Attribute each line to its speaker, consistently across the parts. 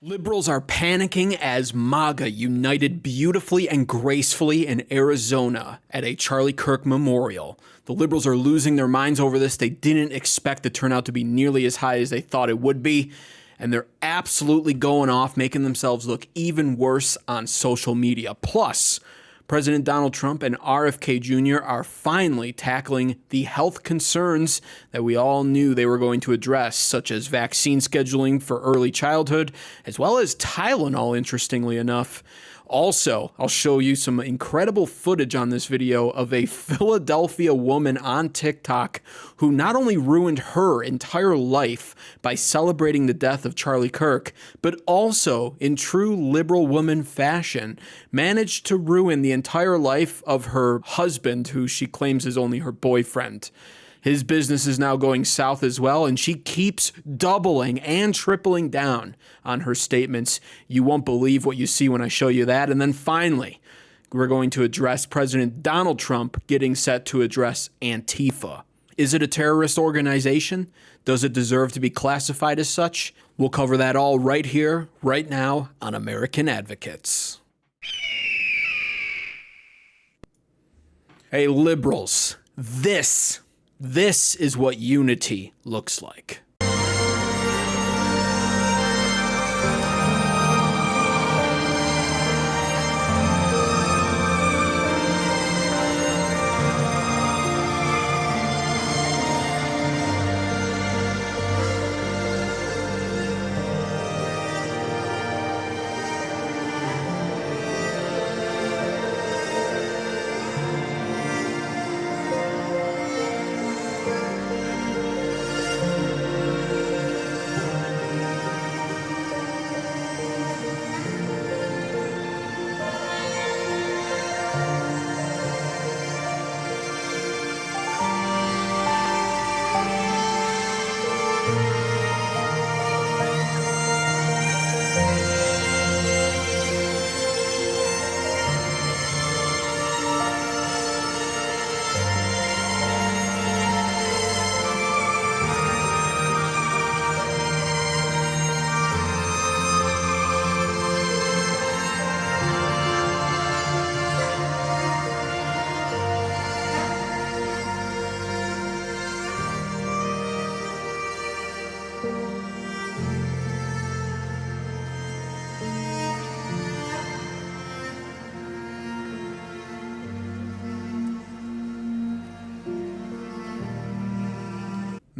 Speaker 1: Liberals are panicking as MAGA united beautifully and gracefully in Arizona at a Charlie Kirk Memorial. The liberals are losing their minds over this. They didn't expect the turnout to be nearly as high as they thought it would be, and they're absolutely going off, making themselves look even worse on social media. Plus, President Donald Trump and RFK Jr. are finally tackling the health concerns that we all knew they were going to address, such as vaccine scheduling for early childhood, as well as Tylenol, interestingly enough. Also, I'll show you some incredible footage on this video of a Philadelphia woman on TikTok who not only ruined her entire life by celebrating the death of Charlie Kirk, but also, in true liberal woman fashion, managed to ruin the entire life of her husband, who she claims is only her boyfriend. His business is now going south as well, and she keeps doubling and tripling down on her statements. You won't believe what you see when I show you that. And then finally, we're going to address President Donald Trump getting set to address Antifa. Is it a terrorist organization? Does it deserve to be classified as such? We'll cover that all right here, right now on American Advocates. Hey, liberals, this is what unity looks like.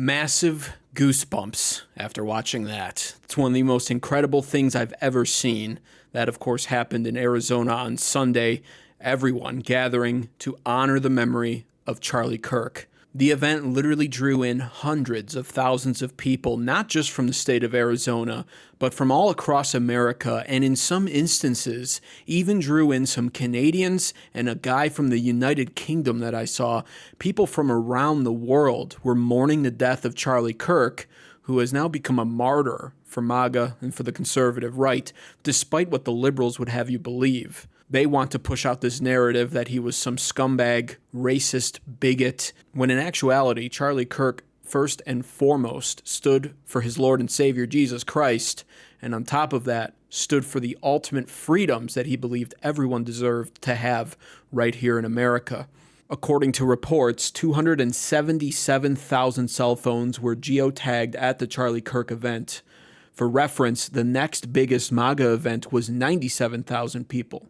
Speaker 1: Massive goosebumps after watching that. It's one of the most incredible things I've ever seen. That, of course, happened in Arizona on Sunday. Everyone gathering to honor the memory of Charlie Kirk. The event literally drew in hundreds of thousands of people, not just from the state of Arizona, but from all across America, and in some instances, even drew in some Canadians and a guy from the United Kingdom that I saw. People from around the world were mourning the death of Charlie Kirk, who has now become a martyr for MAGA and for the conservative right, despite what the liberals would have you believe. They want to push out this narrative that he was some scumbag, racist bigot, when in actuality, Charlie Kirk first and foremost stood for his Lord and Savior Jesus Christ, and on top of that, stood for the ultimate freedoms that he believed everyone deserved to have right here in America. According to reports, 277,000 cell phones were geotagged at the Charlie Kirk event. For reference, the next biggest MAGA event was 97,000 people.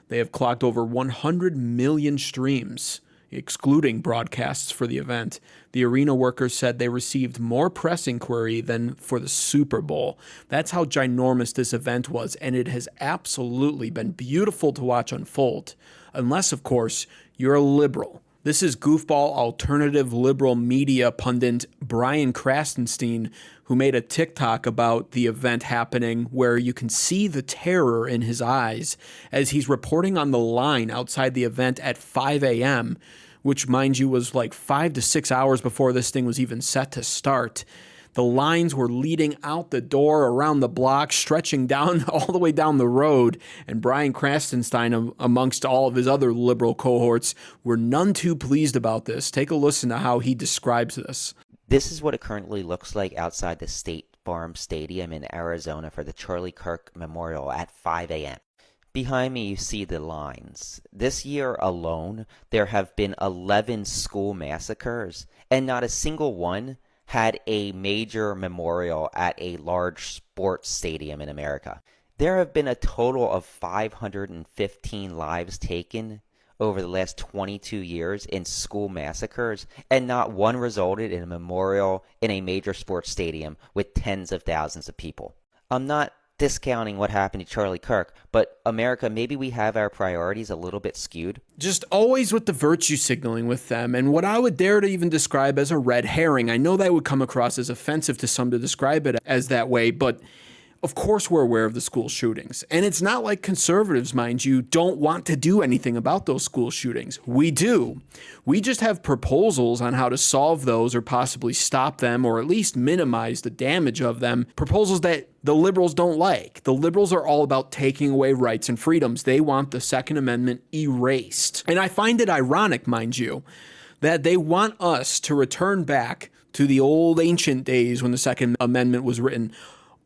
Speaker 1: They have clocked over 100 million streams, excluding broadcasts for the event. The arena workers said they received more press inquiry than for the Super Bowl. That's how ginormous this event was, and it has absolutely been beautiful to watch unfold. Unless, of course, you're a liberal. This is goofball alternative liberal media pundit Bryan Krasenstein, who made a TikTok about the event happening where you can see the terror in his eyes as he's reporting on the line outside the event at 5 a.m., which, mind you, was like 5 to 6 hours before this thing was even set to start. The lines were leading out the door, around the block, stretching down all the way down the road, and Bryan Krasenstein, amongst all of his other liberal cohorts, were none too pleased about this. Take a listen to how he describes this.
Speaker 2: This is what it currently looks like outside the state Farm Stadium in Arizona for the Charlie Kirk Memorial at 5 a.m. Behind me, you see the lines. This year alone, there have been 11 school massacres, and not a single one had a major memorial at a large sports stadium in America. There have been a total of 515 lives taken over the last 22 years in school massacres, and not one resulted in a memorial in a major sports stadium with tens of thousands of people. I'm not discounting what happened to Charlie Kirk, but America, maybe we have our priorities a little bit skewed.
Speaker 1: Just always with the virtue signaling with them, and what I would dare to even describe as a red herring. I know that would come across as offensive to some to describe it as that way, but of course we're aware of the school shootings. And it's not like conservatives, mind you, don't want to do anything about those school shootings. We do. We just have proposals on how to solve those or possibly stop them or at least minimize the damage of them. Proposals that the liberals don't like. The liberals are all about taking away rights and freedoms. They want the Second Amendment erased. And I find it ironic, mind you, that they want us to return back to the old ancient days when the Second Amendment was written.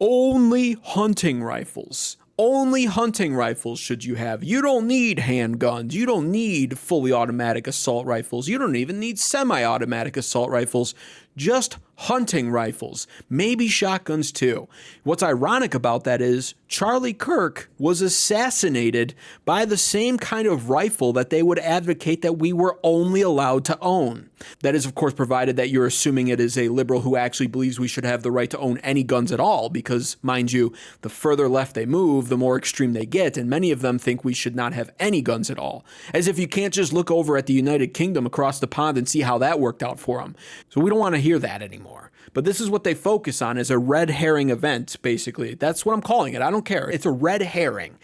Speaker 1: Only hunting rifles should you have. You don't need handguns. You don't need fully automatic assault rifles. You don't even need semi-automatic assault rifles. Just hunting rifles. Maybe shotguns too. What's ironic about that is Charlie Kirk was assassinated by the same kind of rifle that they would advocate that we were only allowed to own. That is, of course, provided that you're assuming it is a liberal who actually believes we should have the right to own any guns at all, because, mind you, the further left they move, the more extreme they get, and many of them think we should not have any guns at all. As if you can't just look over at the United Kingdom across the pond and see how that worked out for them. So we don't want to hear that anymore. But this is what they focus on as a red herring event, basically. That's what I'm calling it. I don't care. It's a red herring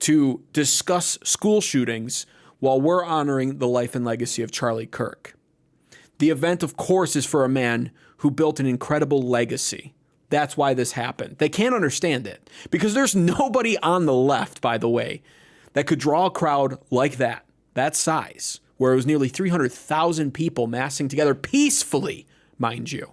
Speaker 1: to discuss school shootings while we're honoring the life and legacy of Charlie Kirk. The event, of course, is for a man who built an incredible legacy. That's why this happened. They can't understand it because there's nobody on the left, by the way, that could draw a crowd like that size, where it was nearly 300,000 people massing together peacefully, mind you.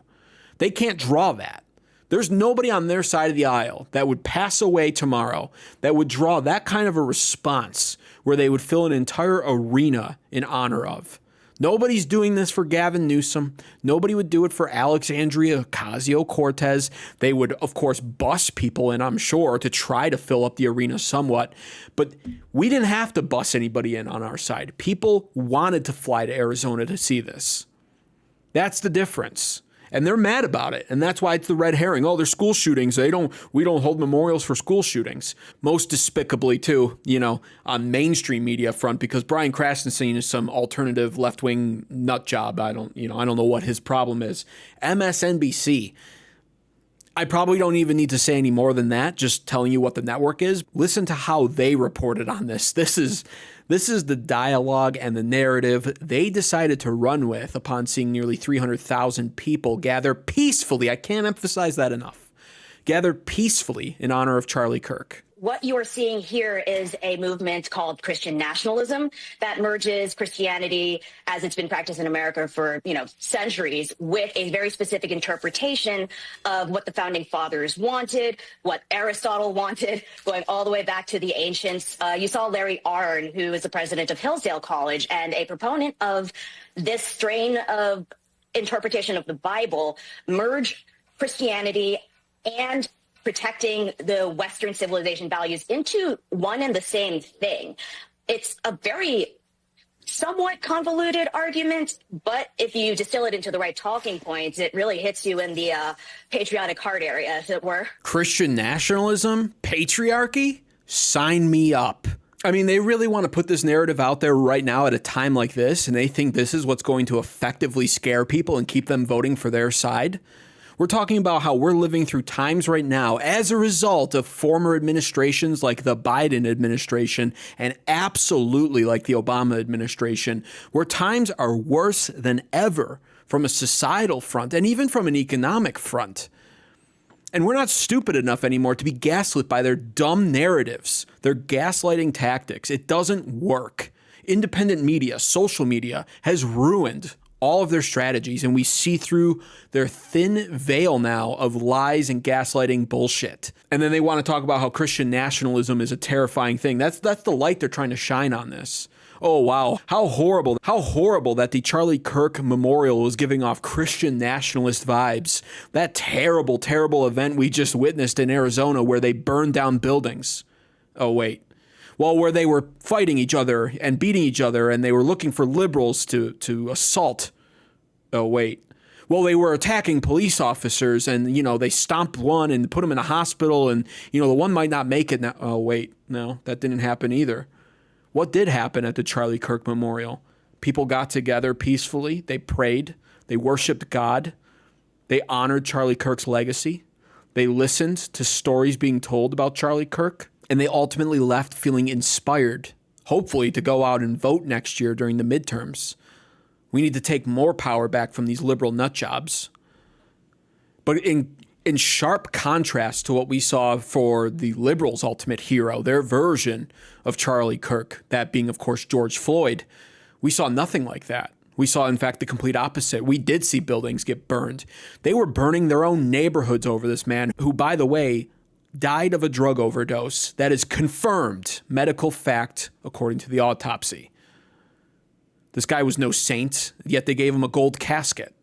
Speaker 1: They can't draw that. There's nobody on their side of the aisle that would pass away tomorrow that would draw that kind of a response where they would fill an entire arena in honor of. Nobody's doing this for Gavin Newsom. Nobody would do it for Alexandria Ocasio-Cortez. They would, of course, bus people in, I'm sure, to try to fill up the arena somewhat. But we didn't have to bus anybody in on our side. People wanted to fly to Arizona to see this. That's the difference. And they're mad about it. And that's why it's the red herring. Oh, there's school shootings. We don't hold memorials for school shootings. Most despicably, too, on mainstream media front, because Bryan Cranston is some alternative left-wing nut job. I don't know what his problem is. MSNBC. I probably don't even need to say any more than that, just telling you what the network is. Listen to how they reported on this. This is the dialogue and the narrative they decided to run with upon seeing nearly 300,000 people gather peacefully. I can't emphasize that enough. Gather peacefully in honor of Charlie Kirk.
Speaker 3: What you are seeing here is a movement called Christian nationalism that merges Christianity as it's been practiced in America for, centuries with a very specific interpretation of what the founding fathers wanted, what Aristotle wanted, going all the way back to the ancients. You saw Larry Arnn, who is the president of Hillsdale College and a proponent of this strain of interpretation of the Bible, merge Christianity and protecting the Western civilization values into one and the same thing. It's a very somewhat convoluted argument, but if you distill it into the right talking points, it really hits you in the patriotic heart area, as it were.
Speaker 1: Christian nationalism? Patriarchy? Sign me up. I mean, they really want to put this narrative out there right now at a time like this, and they think this is what's going to effectively scare people and keep them voting for their side. We're talking about how we're living through times right now as a result of former administrations like the Biden administration and absolutely like the Obama administration, where times are worse than ever from a societal front and even from an economic front. And we're not stupid enough anymore to be gaslit by their dumb narratives, their gaslighting tactics. It doesn't work. Independent media, social media has ruined all of their strategies, and we see through their thin veil now of lies and gaslighting bullshit. And then they want to talk about how Christian nationalism is a terrifying thing. That's the light they're trying to shine on this. Oh, wow. How horrible that the Charlie Kirk Memorial was giving off Christian nationalist vibes. That terrible, terrible event we just witnessed in Arizona where they burned down buildings. Oh, wait. Well, where they were fighting each other and beating each other, and they were looking for liberals to assault. Oh, wait. Well, they were attacking police officers, and, they stomped one and put him in a hospital, and, the one might not make it now. Oh, wait. No, that didn't happen either. What did happen at the Charlie Kirk Memorial? People got together peacefully. They prayed. They worshiped God. They honored Charlie Kirk's legacy. They listened to stories being told about Charlie Kirk. And they ultimately left feeling inspired, hopefully to go out and vote next year during the midterms. We need to take more power back from these liberal nut jobs. But in sharp contrast to what we saw for the liberals' ultimate hero, their version of Charlie Kirk, that being, of course, George Floyd, we saw nothing like that. We saw, in fact, the complete opposite. We did see buildings get burned. They were burning their own neighborhoods over this man, who, by the way, died of a drug overdose. That is confirmed medical fact according to the autopsy. This guy was no saint, yet they gave him a gold casket.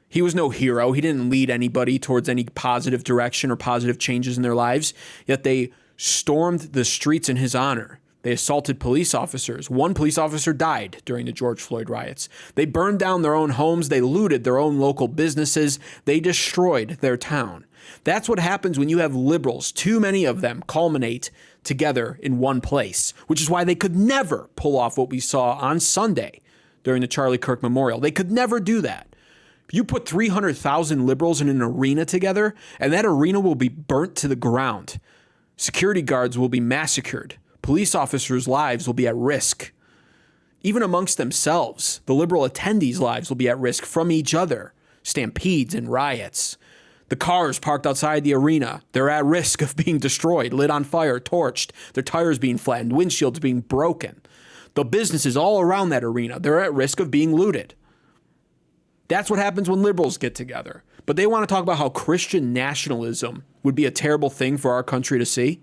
Speaker 1: He was no hero. He didn't lead anybody towards any positive direction or positive changes in their lives, yet they stormed the streets in his honor. They assaulted police officers. One police officer died during the George Floyd riots. They burned down their own homes. They looted their own local businesses. They destroyed their town. That's what happens when you have liberals, too many of them, culminate together in one place, which is why they could never pull off what we saw on Sunday during the Charlie Kirk Memorial. They could never do that. You put 300,000 liberals in an arena together, and that arena will be burnt to the ground. Security guards will be massacred. Police officers' lives will be at risk. Even amongst themselves, the liberal attendees' lives will be at risk from each other. Stampedes and riots. The cars parked outside the arena, they're at risk of being destroyed, lit on fire, torched, their tires being flattened, windshields being broken. The businesses all around that arena, they're at risk of being looted. That's what happens when liberals get together. But they want to talk about how Christian nationalism would be a terrible thing for our country to see.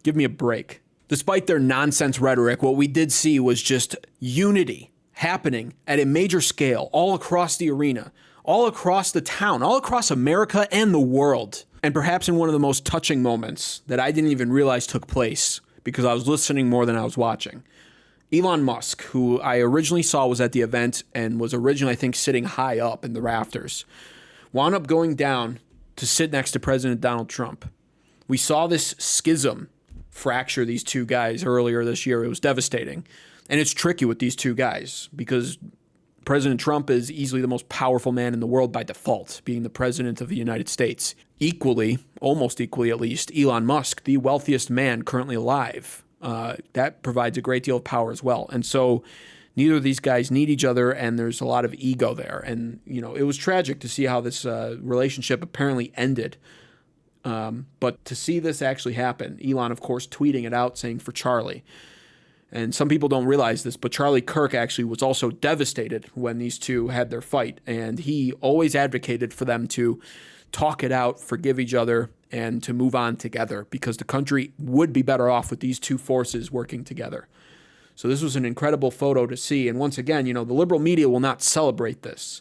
Speaker 1: Give me a break. Despite their nonsense rhetoric, what we did see was just unity happening at a major scale all across the arena, all across the town, all across America and the world. And perhaps in one of the most touching moments that I didn't even realize took place because I was listening more than I was watching. Elon Musk, who I originally saw was at the event and was originally, I think, sitting high up in the rafters, wound up going down to sit next to President Donald Trump. We saw this schism fracture these two guys earlier this year. It was devastating. And it's tricky with these two guys because President Trump is easily the most powerful man in the world by default, being the president of the United States. Equally, almost equally at least, Elon Musk, the wealthiest man currently alive. That provides a great deal of power as well. And so neither of these guys need each other, and there's a lot of ego there. And, it was tragic to see how this relationship apparently ended. But to see this actually happen, Elon, of course, tweeting it out saying for Charlie. And some people don't realize this, but Charlie Kirk actually was also devastated when these two had their fight. And he always advocated for them to talk it out, forgive each other, and to move on together because the country would be better off with these two forces working together. So this was an incredible photo to see. And once again, the liberal media will not celebrate this.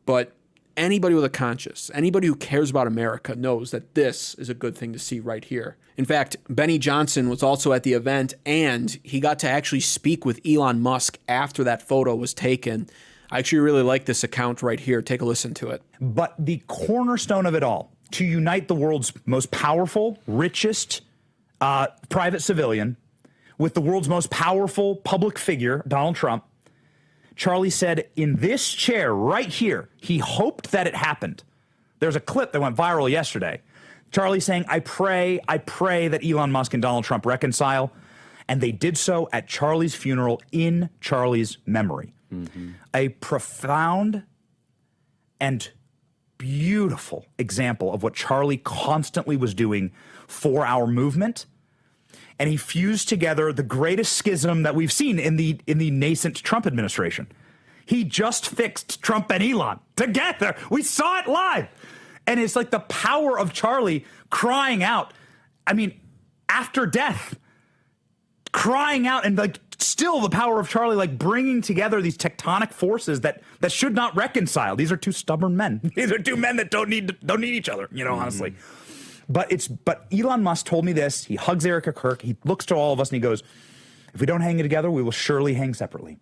Speaker 1: But anybody with a conscience, anybody who cares about America knows that this is a good thing to see right here. In fact, Benny Johnson was also at the event, and he got to actually speak with Elon Musk after that photo was taken. I actually really like this account right here. Take a listen to it.
Speaker 4: But the cornerstone of it all, to unite the world's most powerful, richest private civilian with the world's most powerful public figure, Donald Trump, Charlie said in this chair right here, he hoped that it happened. There's a clip that went viral yesterday. Charlie saying, I pray that Elon Musk and Donald Trump reconcile. And they did so at Charlie's funeral in Charlie's memory. Mm-hmm. A profound and beautiful example of what Charlie constantly was doing for our movement. And he fused together the greatest schism that we've seen in the nascent Trump administration. He just fixed Trump and Elon together. We saw it live. And it's like the power of Charlie crying out. I mean, after death, crying out, and like still the power of Charlie, like bringing together these tectonic forces that should not reconcile. These are two stubborn men. These are two men that don't need each other, honestly. But Elon Musk told me this. He hugs Erika Kirk. He looks to all of us and he goes, if we don't hang together, we will surely hang separately.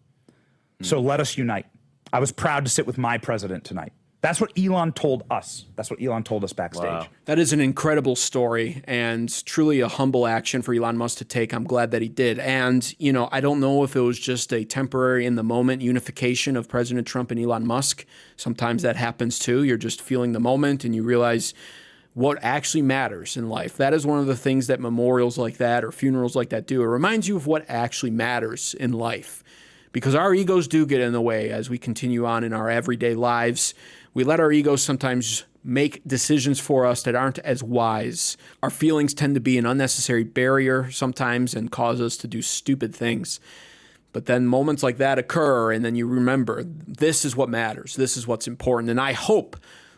Speaker 4: So let us unite. I was proud to sit with my president tonight. That's what Elon told us. That's what Elon told us backstage.
Speaker 1: Wow. That is an incredible story and truly a humble action for Elon Musk to take. I'm glad that he did. And, I don't know if it was just a temporary in the moment unification of President Trump and Elon Musk. Sometimes that happens too. You're just feeling the moment and you realize what actually matters in life. That is one of the things that memorials like that or funerals like that do. It reminds you of what actually matters in life. Because our egos do get in the way as we continue on in our everyday lives. We let our egos sometimes make decisions for us that aren't as wise. Our feelings tend to be an unnecessary barrier sometimes and cause us to do stupid things. But then moments like that occur, and then you remember, this is what matters. This is what's important. And I hope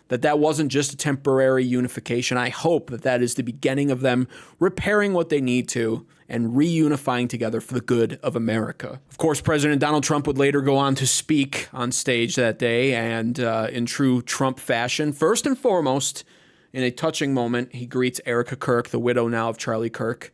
Speaker 1: that wasn't just a temporary unification. I hope that is the beginning of them repairing what they need to and reunifying together for the good of America. Of course, President Donald Trump would later go on to speak on stage that day, and in true Trump fashion, first and foremost, in a touching moment, he greets Erika Kirk, the widow now of Charlie Kirk.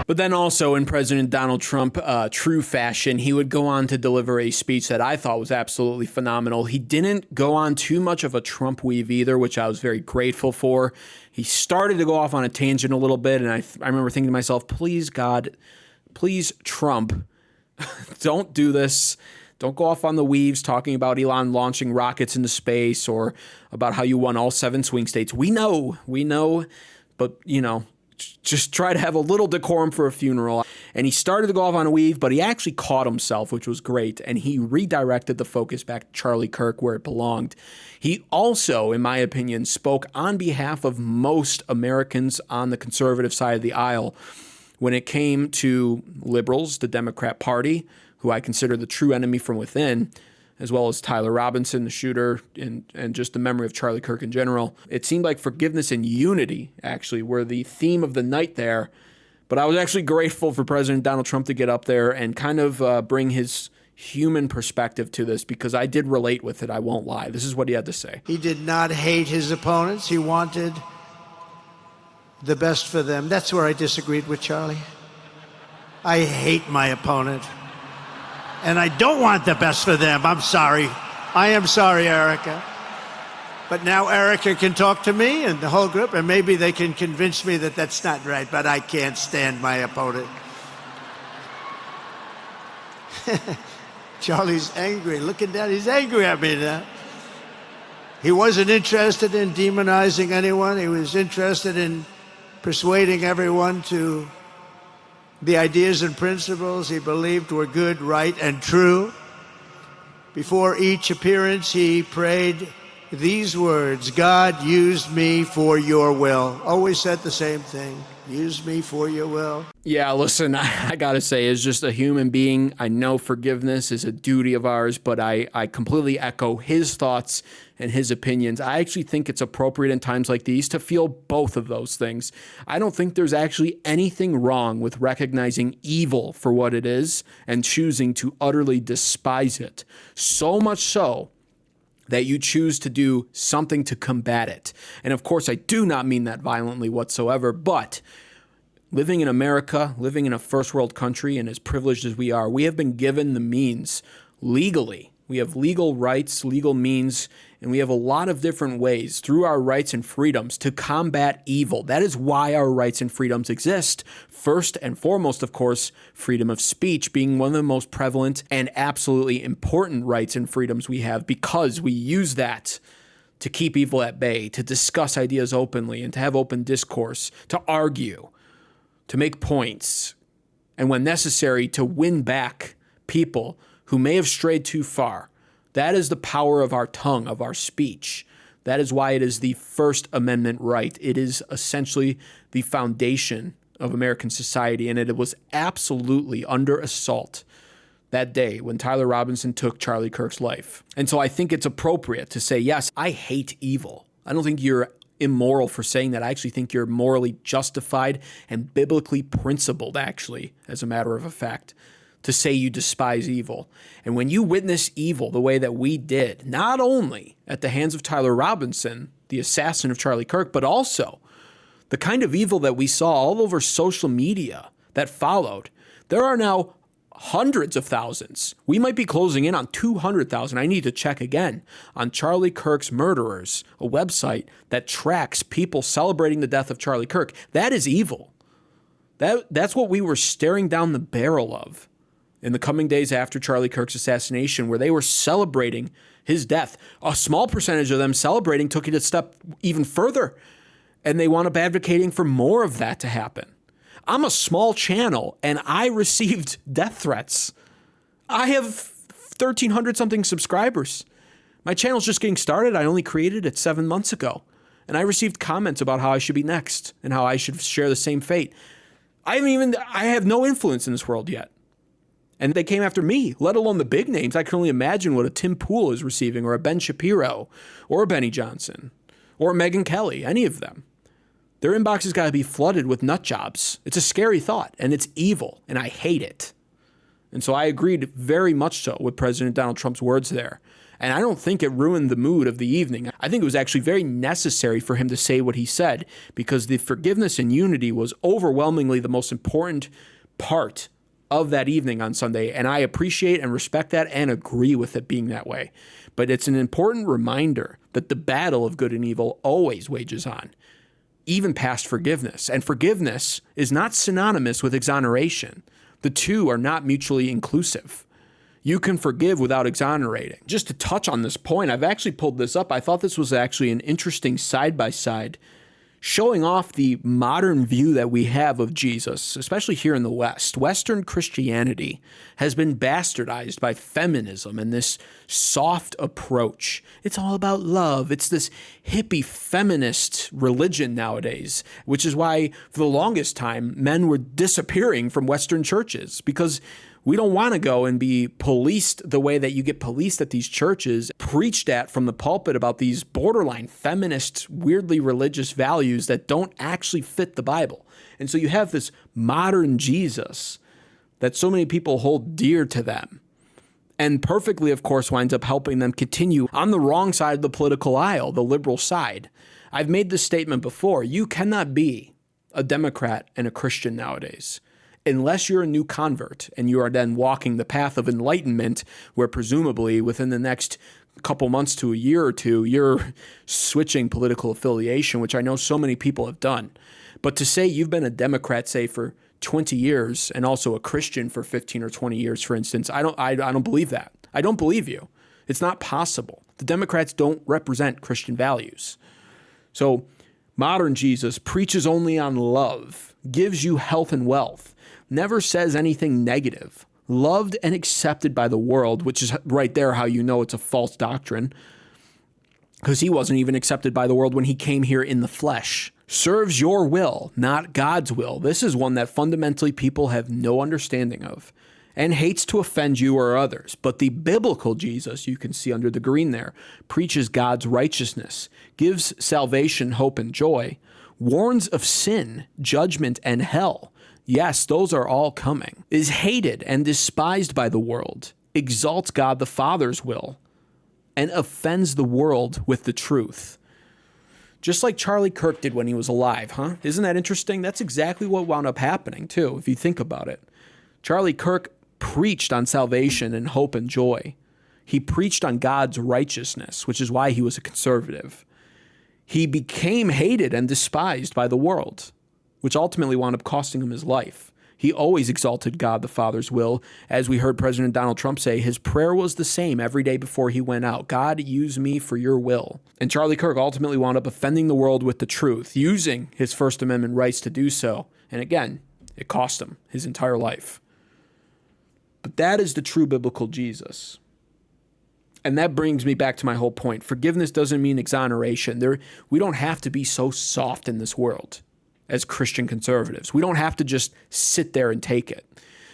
Speaker 1: But then also in President Donald Trump true fashion, he would go on to deliver a speech that I thought was absolutely phenomenal. He didn't go on too much of a Trump weave either, which I was very grateful for. He started to go off on a tangent a little bit, and I remember thinking to myself, please, God, please, Trump, don't do this. Don't go off on the weaves talking about Elon launching rockets into space or about how you won all 7 swing states. We know, but, just try to have a little decorum for a funeral. And he started to go off on a weave, but he actually caught himself, which was great. And he redirected the focus back to Charlie Kirk where it belonged. He also, in my opinion, spoke on behalf of most Americans on the conservative side of the aisle when it came to liberals, the Democrat Party, who I consider the true enemy from within, as well as Tyler Robinson, the shooter, and just the memory of Charlie Kirk in general. It seemed like forgiveness and unity, actually, were the theme of the night there. But I was actually grateful for President Donald Trump to get up there and kind of bring his human perspective to this, because I did relate with it, I won't lie. This is what he had to say.
Speaker 5: He did not hate his opponents. He wanted the best for them. That's where I disagreed with Charlie. I hate my opponent. And I don't want the best for them. I'm sorry. I am sorry, Erika. But now Erika can talk to me and the whole group, and maybe they can convince me that that's not right, but I can't stand my opponent. Charlie's angry. Looking down, he's angry at me now. He wasn't interested in demonizing anyone. He was interested in persuading everyone to the ideas and principles he believed were good, right, and true. Before each appearance, he prayed these words: God, use me for your will. Always said the same thing. Use me for your will.
Speaker 1: Yeah, listen, I gotta say, as just a human being, I know forgiveness is a duty of ours, but I completely echo his thoughts and his opinions. I actually think it's appropriate in times like these to feel both of those things. I don't think there's actually anything wrong with recognizing evil for what it is and choosing to utterly despise it. So much so that you choose to do something to combat it. And of course, I do not mean that violently whatsoever, but living in America, living in a first world country, and as privileged as we are, we have been given the means legally. We have legal rights, legal means, and we have a lot of different ways through our rights and freedoms to combat evil. That is why our rights and freedoms exist. First and foremost, of course, freedom of speech being one of the most prevalent and absolutely important rights and freedoms we have, because we use that to keep evil at bay, to discuss ideas openly, and to have open discourse, to argue, to make points, and when necessary, to win back people who may have strayed too far. That is the power of our tongue, of our speech. That is why it is the First Amendment right. It is essentially the foundation of American society, and it was absolutely under assault that day when Tyler Robinson took Charlie Kirk's life. And so I think it's appropriate to say, yes, I hate evil. I don't think you're immoral for saying that. I actually think you're morally justified and biblically principled, actually, as a matter of fact, to say you despise evil. And when you witness evil the way that we did, not only at the hands of Tyler Robinson, the assassin of Charlie Kirk, but also the kind of evil that we saw all over social media that followed, there are now hundreds of thousands. We might be closing in on 200,000. I need to check again on Charlie Kirk's Murderers, a website that tracks people celebrating the death of Charlie Kirk. That is evil. That's what we were staring down the barrel of in the coming days after Charlie Kirk's assassination, where they were celebrating his death. A small percentage of them celebrating took it a step even further, and they wound up advocating for more of that to happen. I'm a small channel, and I received death threats. I have 1,300 something subscribers. My channel's just getting started. I only created it 7 months ago, and I received comments about how I should be next and how I should share the same fate. I have no influence in this world yet. And they came after me, let alone the big names. I can only imagine what a Tim Pool is receiving, or a Ben Shapiro, or a Benny Johnson, or Megyn Kelly, any of them. Their inbox has got to be flooded with nut jobs. It's a scary thought, and it's evil, and I hate it. And so I agreed very much so with President Donald Trump's words there. And I don't think it ruined the mood of the evening. I think it was actually very necessary for him to say what he said, because the forgiveness and unity was overwhelmingly the most important part of that evening on Sunday. And I appreciate and respect that and agree with it being that way. But it's an important reminder that the battle of good and evil always wages on, even past forgiveness. And forgiveness is not synonymous with exoneration. The two are not mutually inclusive. You can forgive without exonerating. Just to touch on this point, I've actually pulled this up. I thought this was actually an interesting side-by-side showing off the modern view that we have of Jesus, especially here in the West. Western Christianity has been bastardized by feminism and this soft approach. It's all about love. It's this hippie feminist religion nowadays, which is why for the longest time, men were disappearing from Western churches, because we don't want to go and be policed the way that you get policed at these churches, preached at from the pulpit about these borderline feminist, weirdly religious values that don't actually fit the Bible. And so you have this modern Jesus that so many people hold dear to them, and perfectly, of course, winds up helping them continue on the wrong side of the political aisle, the liberal side. I've made this statement before. You cannot be a Democrat and a Christian nowadays, unless you're a new convert and you are then walking the path of enlightenment, where presumably within the next couple months to a year or two, you're switching political affiliation, which I know so many people have done. But to say you've been a Democrat, say, for 20 years and also a Christian for 15 or 20 years, for instance, I don't believe that. I don't believe you. It's not possible. The Democrats don't represent Christian values. So modern Jesus preaches only on love, gives you health and wealth, never says anything negative, loved and accepted by the world, which is right there how you know it's a false doctrine, because he wasn't even accepted by the world when he came here in the flesh. Serves your will, not God's will. This is one that fundamentally people have no understanding of, and hates to offend you or others. But the biblical Jesus, you can see under the green there, preaches God's righteousness, gives salvation, hope, and joy, warns of sin, judgment, and hell. Yes, those are all coming. Is hated and despised by the world, exalts God the Father's will, and offends the world with the truth. Just like Charlie Kirk did when he was alive, huh? Isn't that interesting? That's exactly what wound up happening, too, if you think about it. Charlie Kirk preached on salvation and hope and joy. He preached on God's righteousness, which is why he was a conservative. He became hated and despised by the world, which ultimately wound up costing him his life. He always exalted God the Father's will. As we heard President Donald Trump say, his prayer was the same every day before he went out. God, use me for your will. And Charlie Kirk ultimately wound up offending the world with the truth, using his First Amendment rights to do so. And again, it cost him his entire life. But that is the true biblical Jesus. And that brings me back to my whole point. Forgiveness doesn't mean exoneration. We don't have to be so soft in this world as Christian conservatives. We don't have to just sit there and take it.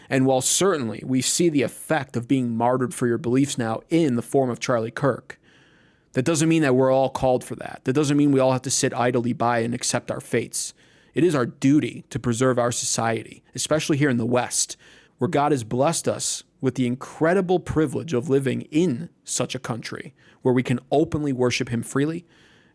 Speaker 1: And while certainly we see the effect of being martyred for your beliefs now in the form of Charlie Kirk, that doesn't mean that we're all called for that. That doesn't mean we all have to sit idly by and accept our fates. It is our duty to preserve our society, especially here in the West, where God has blessed us with the incredible privilege of living in such a country where we can openly worship him freely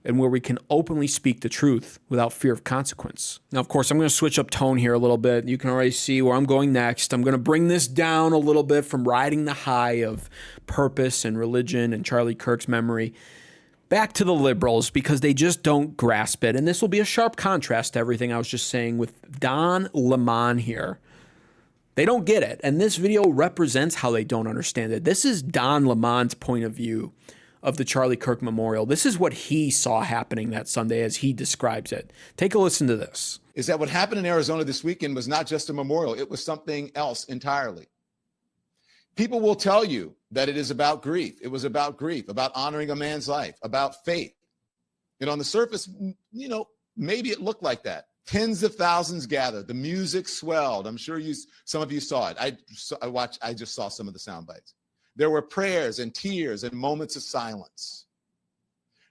Speaker 1: and where we can openly speak the truth without fear of consequence. Now, of course, I'm going to switch up tone here a little bit. You can already see where I'm going next. I'm going to bring this down a little bit from riding the high of purpose and religion and Charlie Kirk's memory back to the liberals because they just don't grasp it. And this will be a sharp contrast to everything I was just saying with Don Lemon here. They don't get it. And this video represents how they don't understand it. This is Don Lemon's point of view of the Charlie Kirk Memorial. This is what he saw happening that Sunday as he describes it. Take a listen to this.
Speaker 6: Is that what happened in Arizona this weekend was not just a memorial. It was something else entirely. People will tell you that it is about grief. It was about grief, about honoring a man's life, about faith. And on the surface, maybe it looked like that. Tens of thousands gathered. The music swelled. I'm sure some of you saw it. I just saw some of the sound bites. There were prayers and tears and moments of silence.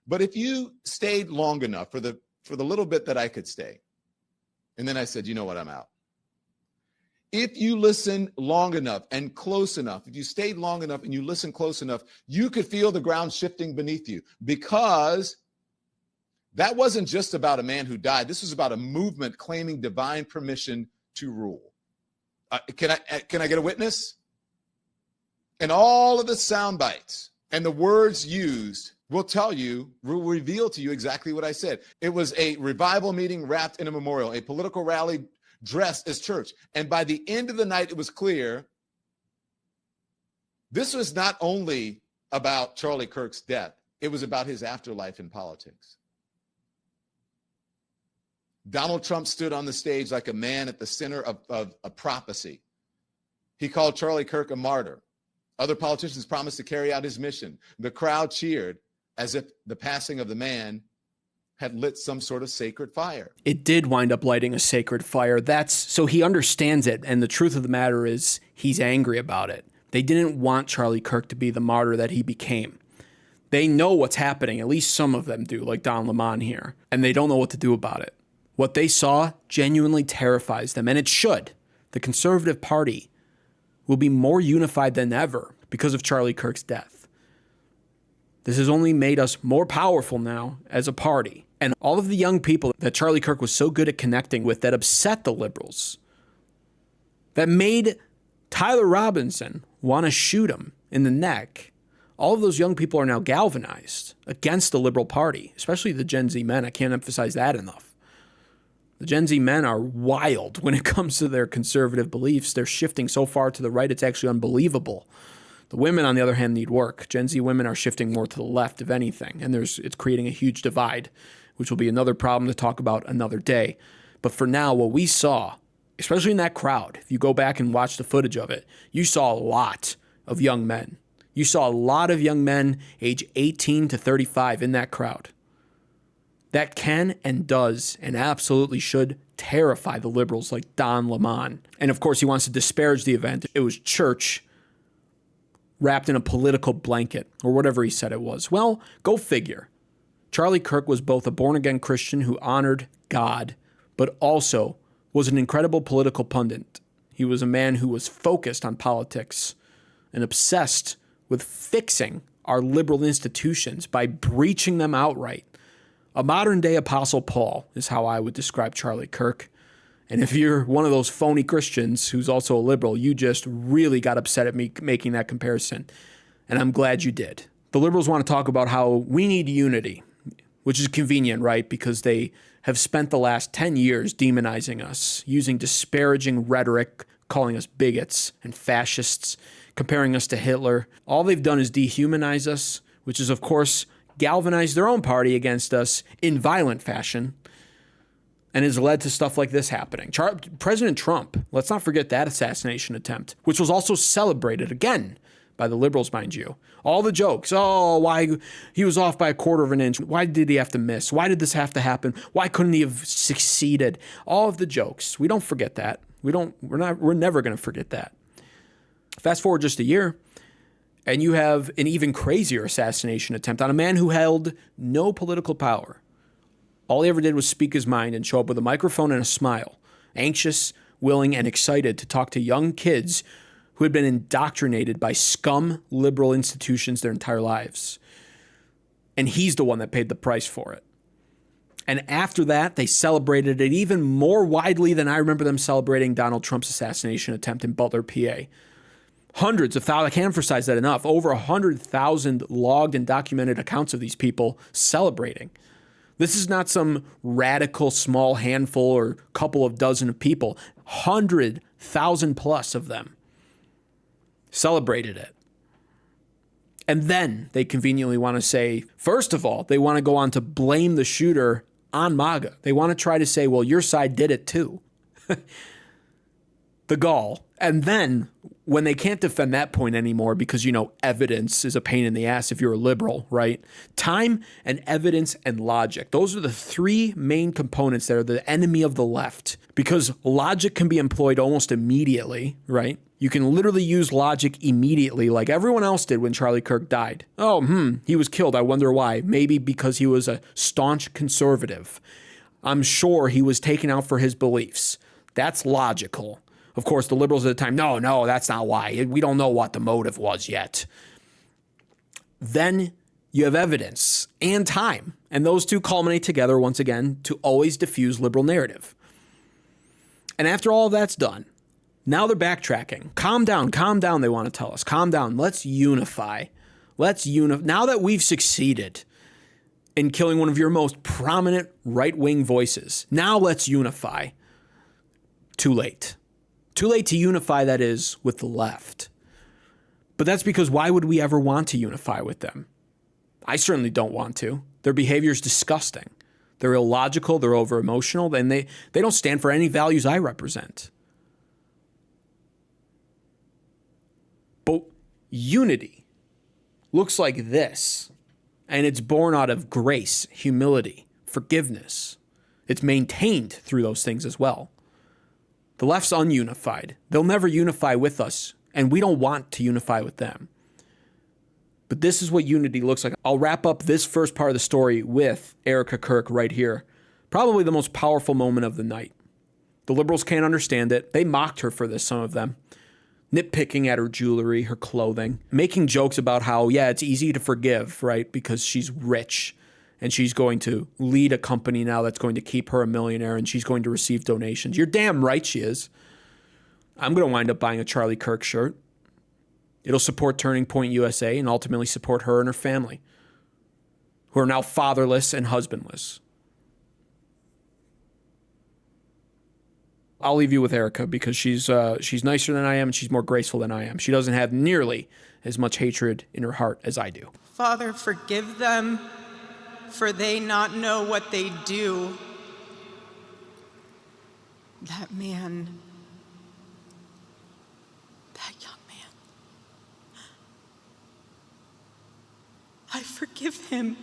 Speaker 6: But if you stayed long enough for the little bit that I could stay, and then I said, you know what, I'm out. If you listen long enough and close enough, if you stayed long enough and you listened close enough, you could feel the ground shifting beneath you because that wasn't just about a man who died. This was about a movement claiming divine permission to rule. Can I get a witness? And all of the sound bites and the words used will reveal to you exactly what I said. It was a revival meeting wrapped in a memorial, a political rally dressed as church. And by the end of the night, it was clear this was not only about Charlie Kirk's death, it was about his afterlife in politics. Donald Trump stood on the stage like a man at the center of a prophecy. He called Charlie Kirk a martyr. Other politicians promised to carry out his mission. The crowd cheered as if the passing of the man had lit some sort of sacred fire.
Speaker 1: It did wind up lighting a sacred fire. So he understands it. And the truth of the matter is he's angry about it. They didn't want Charlie Kirk to be the martyr that he became. They know what's happening. At least some of them do, like Don Lemon here. And they don't know what to do about it. What they saw genuinely terrifies them, and it should. The Conservative Party will be more unified than ever because of Charlie Kirk's death. This has only made us more powerful now as a party. And all of the young people that Charlie Kirk was so good at connecting with that upset the liberals, that made Tyler Robinson want to shoot him in the neck, all of those young people are now galvanized against the liberal party, especially the Gen Z men. I can't emphasize that enough. The Gen Z men are wild when it comes to their conservative beliefs. They're shifting so far to the right, it's actually unbelievable. The women, on the other hand, need work. Gen Z women are shifting more to the left, if anything, and it's creating a huge divide, which will be another problem to talk about another day. But for now, what we saw, especially in that crowd, if you go back and watch the footage of it, you saw a lot of young men. You saw a lot of young men age 18 to 35 in that crowd. That can and does and absolutely should terrify the liberals like Don Lemon. And of course, he wants to disparage the event. It was church wrapped in a political blanket or whatever he said it was. Well, go figure. Charlie Kirk was both a born-again Christian who honored God, but also was an incredible political pundit. He was a man who was focused on politics and obsessed with fixing our liberal institutions by breaching them outright. A modern-day Apostle Paul is how I would describe Charlie Kirk. And if you're one of those phony Christians who's also a liberal, you just really got upset at me making that comparison. And I'm glad you did. The liberals want to talk about how we need unity, which is convenient, right? Because they have spent the last 10 years demonizing us, using disparaging rhetoric, calling us bigots and fascists, comparing us to Hitler. All they've done is dehumanize us, which is, of course, galvanize their own party against us in violent fashion, and has led to stuff like this happening. President Trump, let's not forget that assassination attempt, which was also celebrated again by the liberals, mind you. All the jokes, oh, why he was off by 1/4 of an inch. Why did he have to miss? Why did this have to happen? Why couldn't he have succeeded? All of the jokes. We don't forget that. We're never going to forget that. Fast forward just a year, and you have an even crazier assassination attempt on a man who held no political power. All he ever did was speak his mind and show up with a microphone and a smile, anxious, willing, and excited to talk to young kids who had been indoctrinated by scum liberal institutions their entire lives. And he's the one that paid the price for it. And after that, they celebrated it even more widely than I remember them celebrating Donald Trump's assassination attempt in Butler, PA. Hundreds of thousands, I can't emphasize that enough, over 100,000 logged and documented accounts of these people celebrating. This is not some radical small handful or couple of dozen of people. 100,000 plus of them celebrated it. And then they conveniently want to say, first of all, they want to go on to blame the shooter on MAGA. They want to try to say, well, your side did it too. The gall. And then when they can't defend that point anymore because, evidence is a pain in the ass if you're a liberal, right? Time and evidence and logic. Those are the three main components that are the enemy of the left, because logic can be employed almost immediately, right? You can literally use logic immediately like everyone else did when Charlie Kirk died. Oh, he was killed. I wonder why. Maybe because he was a staunch conservative. I'm sure he was taken out for his beliefs. That's logical. Of course, the liberals at the time, no, that's not why. We don't know what the motive was yet. Then you have evidence and time, and those two culminate together once again to always diffuse liberal narrative. And after all of that's done, now they're backtracking. Calm down, they want to tell us. Calm down, let's unify. Now that we've succeeded in killing one of your most prominent right-wing voices, now let's unify. Too late. Too late to unify, that is, with the left. But that's because why would we ever want to unify with them? I certainly don't want to. Their behavior is disgusting. They're illogical, they're over-emotional, and they don't stand for any values I represent. But unity looks like this, and it's born out of grace, humility, forgiveness. It's maintained through those things as well. The left's ununified. They'll never unify with us, and we don't want to unify with them. But this is what unity looks like. I'll wrap up this first part of the story with Erika Kirk right here. Probably the most powerful moment of the night. The liberals can't understand it. They mocked her for this, some of them. Nitpicking at her jewelry, her clothing, making jokes about how, it's easy to forgive, right? Because she's rich. And she's going to lead a company now that's going to keep her a millionaire, and she's going to receive donations. You're damn right she is. I'm going to wind up buying a Charlie Kirk shirt. It'll support Turning Point USA and ultimately support her and her family, who are now fatherless and husbandless. I'll leave you with Erika because she's nicer than I am and she's more graceful than I am. She doesn't have nearly as much hatred in her heart as I do.
Speaker 7: Father, forgive them, for they not know what they do. That man, that young man, I forgive him.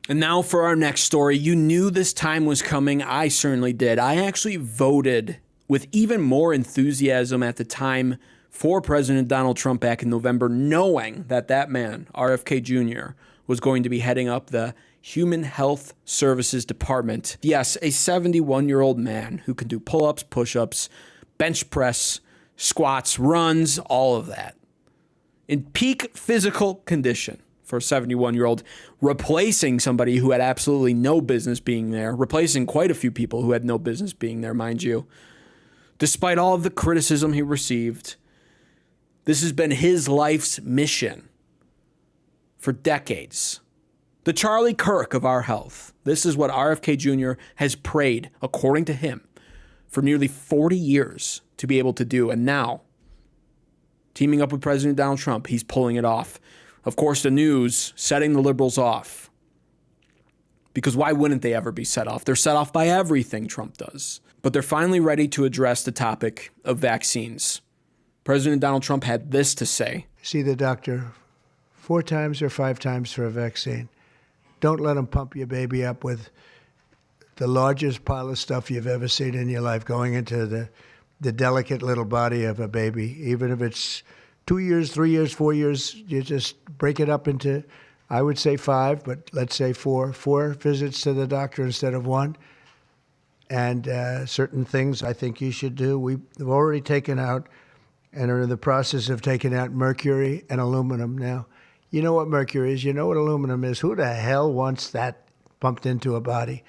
Speaker 1: And now for our next story. You knew this time was coming. I certainly did. I actually voted with even more enthusiasm at the time for President Donald Trump back in November, knowing that man, RFK Jr., was going to be heading up the Human Health Services Department. Yes, a 71-year-old man who can do pull-ups, push-ups, bench press, squats, runs, all of that. In peak physical condition for a 71-year-old, replacing somebody who had absolutely no business being there, replacing quite a few people who had no business being there, mind you. Despite all of the criticism he received, this has been his life's mission for decades. The Charlie Kirk of our health. This is what RFK Jr. has prayed, according to him, for nearly 40 years to be able to do. And now, teaming up with President Donald Trump, he's pulling it off. Of course, the news setting the liberals off. Because why wouldn't they ever be set off? They're set off by everything Trump does. But they're finally ready to address the topic of vaccines. President Donald Trump had this to say.
Speaker 5: See the doctor 4 times or 5 times for a vaccine. Don't let them pump your baby up with the largest pile of stuff you've ever seen in your life going into the delicate little body of a baby. Even if it's 2 years, 3 years, 4 years, you just break it up into, I would say 5, but let's say 4. 4 visits to the doctor instead of 1. And certain things I think you should do. We've already taken out and are in the process of taking out mercury and aluminum now. You know what mercury is. You know what aluminum is. Who the hell wants that pumped into a body?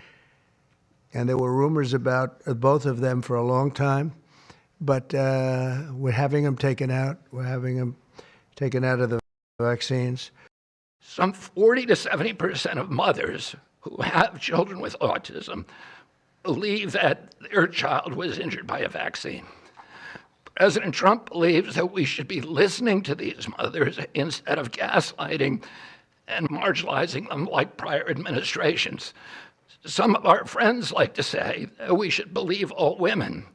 Speaker 5: And there were rumors about both of them for a long time. But we're having them taken out. We're having them taken out of the vaccines.
Speaker 8: Some 40 to 70% of mothers who have children with autism believe that their child was injured by a vaccine. President Trump believes that we should be listening to these mothers instead of gaslighting and marginalizing them like prior administrations. Some of our friends like to say that we should believe all women.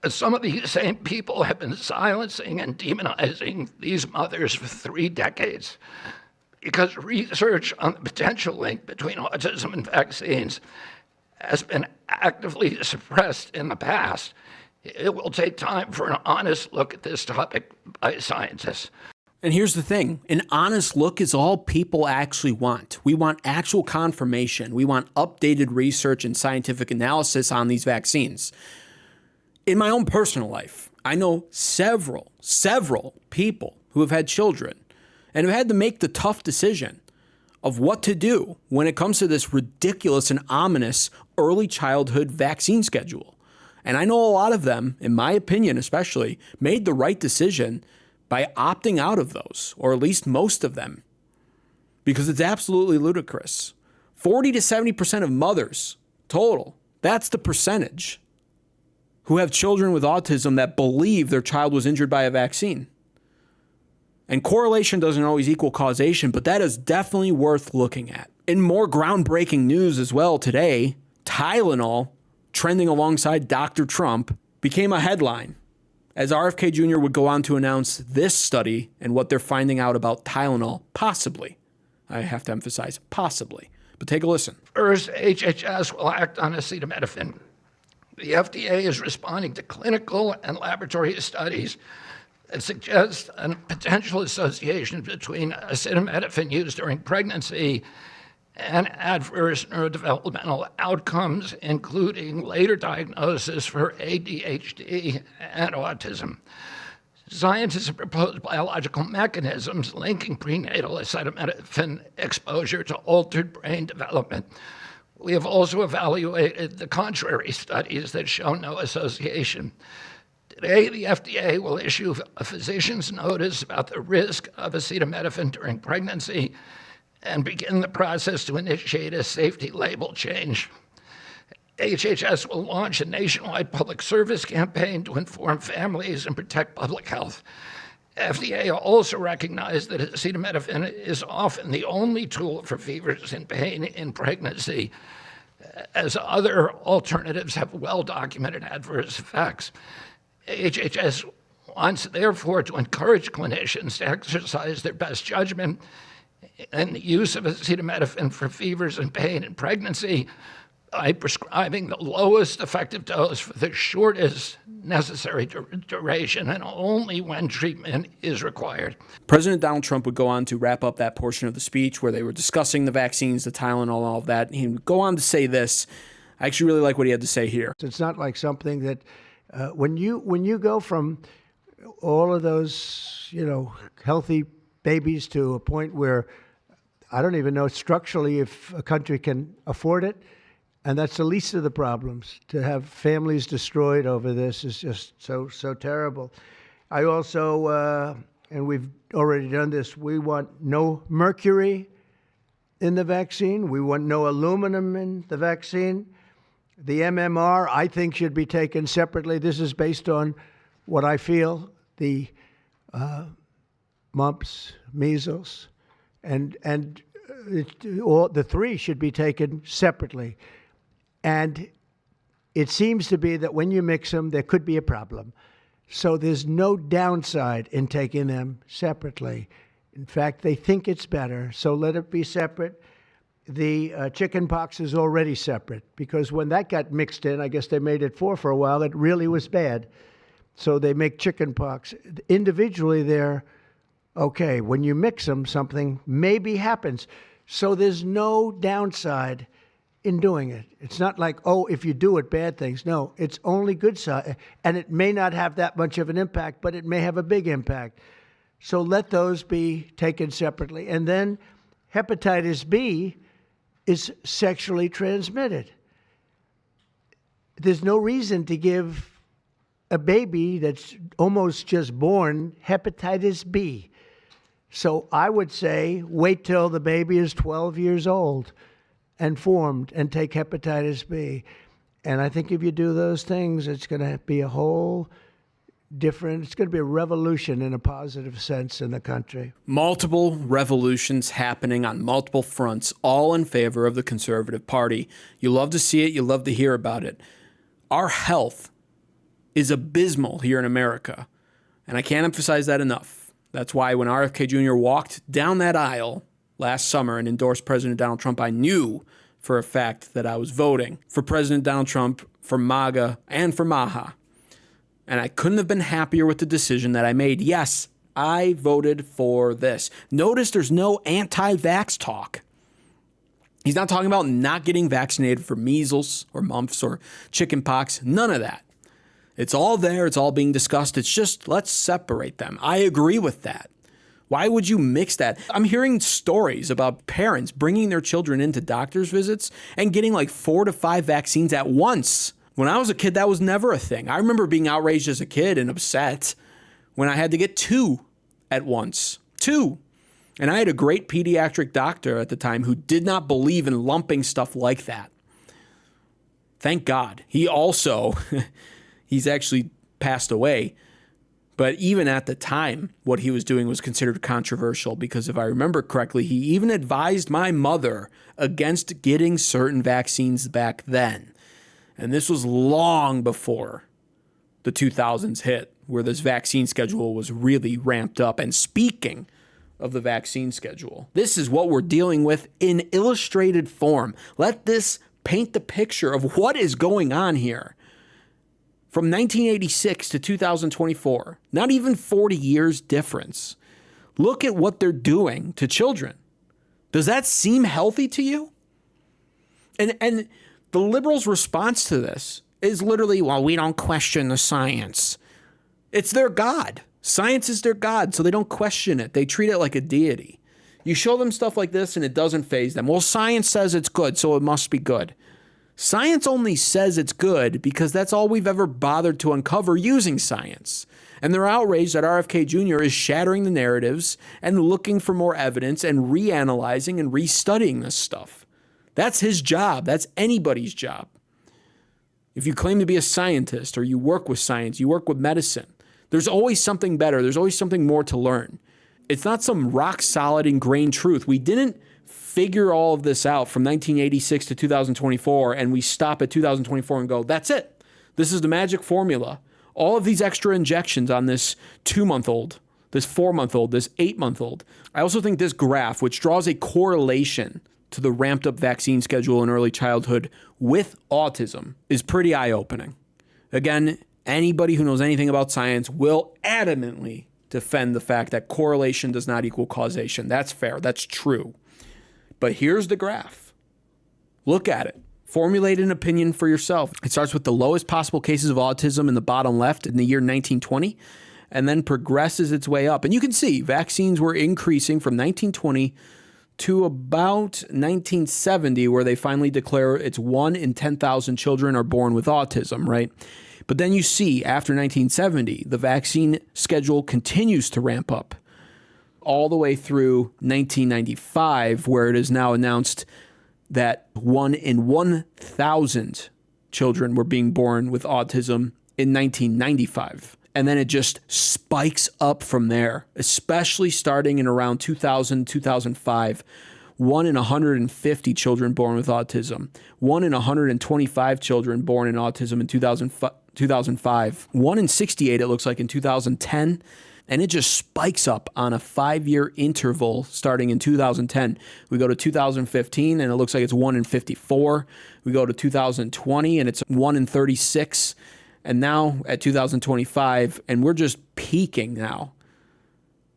Speaker 8: Some of these same people have been silencing and demonizing these mothers for 3 decades because research on the potential link between autism and vaccines has been actively suppressed in the past. It will take time for an honest look at this topic by scientists.
Speaker 1: And here's the thing. An honest look is all people actually want. We want actual confirmation. We want updated research and scientific analysis on these vaccines. In my own personal life, I know several people who have had children and have had to make the tough decision of what to do when it comes to this ridiculous and ominous early childhood vaccine schedule. And I know a lot of them, in my opinion especially, made the right decision by opting out of those, or at least most of them, because it's absolutely ludicrous. 40 to 70% of mothers total, that's the percentage, who have children with autism that believe their child was injured by a vaccine. And correlation doesn't always equal causation, but that is definitely worth looking at. In more groundbreaking news as well today, Tylenol, trending alongside Dr. Trump, became a headline as RFK Jr. would go on to announce this study and what they're finding out about Tylenol, possibly. I have to emphasize, possibly. But take a listen.
Speaker 8: First, HHS will act on acetaminophen. The FDA is responding to clinical and laboratory studies that suggest a potential association between acetaminophen used during pregnancy and adverse neurodevelopmental outcomes, including later diagnosis for ADHD and autism. Scientists have proposed biological mechanisms linking prenatal acetaminophen exposure to altered brain development. We have also evaluated the contrary studies that show no association. Today, the FDA will issue a physician's notice about the risk of acetaminophen during pregnancy and begin the process to initiate a safety label change. HHS will launch a nationwide public service campaign to inform families and protect public health. FDA also recognized that acetaminophen is often the only tool for fevers and pain in pregnancy, as other alternatives have well-documented adverse effects. HHS wants, therefore, to encourage clinicians to exercise their best judgment and the use of acetaminophen for fevers and pain in pregnancy by prescribing the lowest effective dose for the shortest necessary duration and only when treatment is required.
Speaker 1: President Donald Trump would go on to wrap up that portion of the speech where they were discussing the vaccines, the Tylenol, all of that. He would go on to say this. I actually really like what he had to say here.
Speaker 5: It's not like something that when you go from all of those, healthy babies to a point where I don't even know structurally if a country can afford it. And that's the least of the problems. To have families destroyed over this is just so terrible. I also, and we've already done this, we want no mercury in the vaccine. We want no aluminum in the vaccine. The MMR, I think, should be taken separately. This is based on what I feel, the mumps, measles, and all the three should be taken separately. And it seems to be that when you mix them, there could be a problem. So there's no downside in taking them separately. In fact, they think it's better, so let it be separate. The chicken pox is already separate because when that got mixed in, I guess they made it for a while, it really was bad. So they make chicken pox. Individually, they're okay. When you mix them, something maybe happens. So there's no downside in doing it. It's not like, if you do it, bad things. No, it's only good side. And it may not have that much of an impact, but it may have a big impact. So let those be taken separately. And then hepatitis B is sexually transmitted. There's no reason to give a baby that's almost just born hepatitis B. So I would say wait till the baby is 12 years old and formed and take hepatitis B. And I think if you do those things, it's going to be a whole different, it's going to be a revolution in a positive sense in the country.
Speaker 1: Multiple revolutions happening on multiple fronts, all in favor of the Conservative Party. You love to see it. You love to hear about it. Our health is abysmal here in America, and I can't emphasize that enough. That's why when RFK Jr. walked down that aisle last summer and endorsed President Donald Trump, I knew for a fact that I was voting for President Donald Trump, for MAGA, and for MAHA. And I couldn't have been happier with the decision that I made. Yes, I voted for this. Notice there's no anti-vax talk. He's not talking about not getting vaccinated for measles or mumps or chicken pox. None of that. It's all there. It's all being discussed. It's just let's separate them. I agree with that. Why would you mix that? I'm hearing stories about parents bringing their children into doctor's visits and getting like 4 to 5 vaccines at once. When I was a kid, that was never a thing. I remember being outraged as a kid and upset when I had to get 2 at once. 2. And I had a great pediatric doctor at the time who did not believe in lumping stuff like that. Thank God. He also, he's actually passed away. But even at the time, what he was doing was considered controversial because if I remember correctly, he even advised my mother against getting certain vaccines back then. And this was long before the 2000s hit, where this vaccine schedule was really ramped up. And speaking of the vaccine schedule, this is what we're dealing with in illustrated form. Let this paint the picture of what is going on here. From 1986 to 2024, not even 40 years difference. Look at what they're doing to children. Does that seem healthy to you? And the liberals' response to this is literally, well, we don't question the science. It's their God. Science is their God, so they don't question it. They treat it like a deity. You show them stuff like this and it doesn't faze them. Well, science says it's good, so it must be good. Science only says it's good because that's all we've ever bothered to uncover using science. And they're outraged that RFK Jr. is shattering the narratives and looking for more evidence and reanalyzing and restudying this stuff. That's his job. That's anybody's job. If you claim to be a scientist or you work with science, you work with medicine, there's always something better. There's always something more to learn. It's not some rock solid ingrained truth. We didn't figure all of this out from 1986 to 2024, and we stop at 2024 and go, that's it. This is the magic formula. All of these extra injections on this 2-month-old, this 4-month-old, this 8-month-old. I also think this graph, which draws a correlation to the ramped up vaccine schedule in early childhood with autism is pretty eye-opening. Again, anybody who knows anything about science will adamantly defend the fact that correlation does not equal causation. That's fair. That's true. But here's the graph. Look at it. Formulate an opinion for yourself. It starts with the lowest possible cases of autism in the bottom left in the year 1920, and then progresses its way up. And you can see vaccines were increasing from 1920 to about 1970, where they finally declare it's 1 in 10,000 children are born with autism, right? But then you see after 1970, the vaccine schedule continues to ramp up all the way through 1995, where it is now announced that 1 in 1,000 children were being born with autism in 1995. And then it just spikes up from there, especially starting in around 2000, 2005. 1 in 150 children born with autism. 1 in 125 children born in autism in 2005. 1 in 68, it looks like, in 2010. And it just spikes up on a 5-year interval starting in 2010. We go to 2015, and it looks like it's 1 in 54. We go to 2020, and it's 1 in 36. And now at 2025, and we're just peaking now